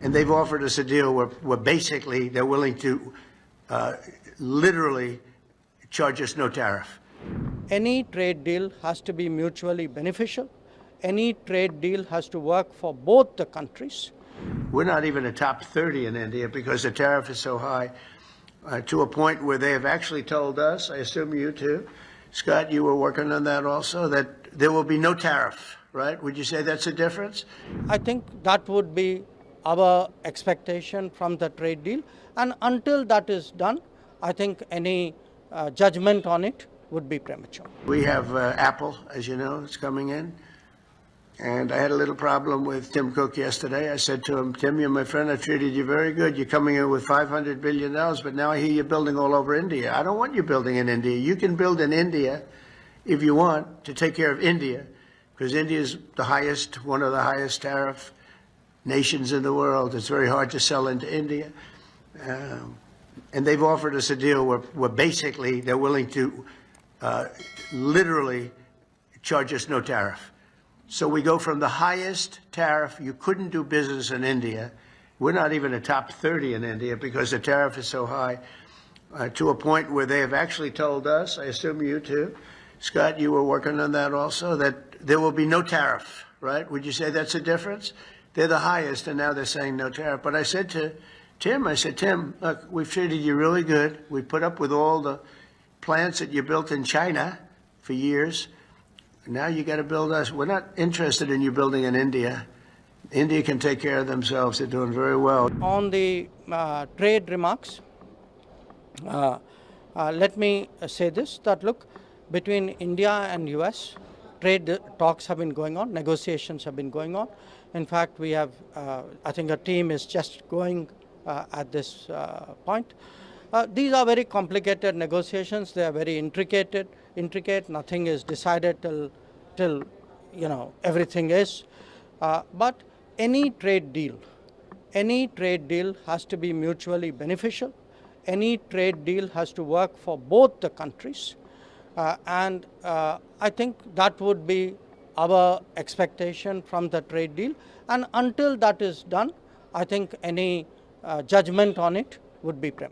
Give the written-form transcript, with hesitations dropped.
and they've offered us a deal where basically they're willing to literally charge us no tariff. Any trade deal has to be mutually beneficial. Any trade deal has to work for both the countries. We're not even a top 30 in India because the tariff is so high, to a point where they have actually told us, I assume you too, Scott, you were working on that also, that there will be no tariff, right? Would you say that's a difference? I think that would be our expectation from the trade deal. And until that is done, I think any judgment on it would be premature. We have Apple, as you know, it's coming in. And I had a little problem with Tim Cook yesterday. I said to him, Tim, you're my friend. I treated you very good. You're coming in with $500 billion, but now I hear you're building all over India. I don't want you building in India. You can build in India if you want to take care of India, because India is the highest, one of the highest tariff nations in the world. It's very hard to sell into India. And they've offered us a deal where basically they're willing to literally charge us no tariff. So we go from the highest tariff, you couldn't do business in India. We're not even a top 30 in India because the tariff is so high, to a point where they have actually told us, I assume you too, Scott, you were working on that also, that there will be no tariff, right? Would you say that's a difference? They're the highest, and now they're saying no tariff. But I said to Tim, Tim, look, we've treated you really good. We put up with all the plants that you built in China for years. Now you got to build us. We're not interested in you building in India. India can take care of themselves. They're doing very well. On the trade remarks, let me say this, that look, between India and US, trade talks have been going on, negotiations have been going on. In fact, we have, I think a team is just going at this point. These are very complicated negotiations. They are very intricate. Nothing is decided till everything is. But any trade deal has to be mutually beneficial. Any trade deal has to work for both the countries. And I think that would be our expectation from the trade deal. And until that is done, I think any judgment on it would be premature.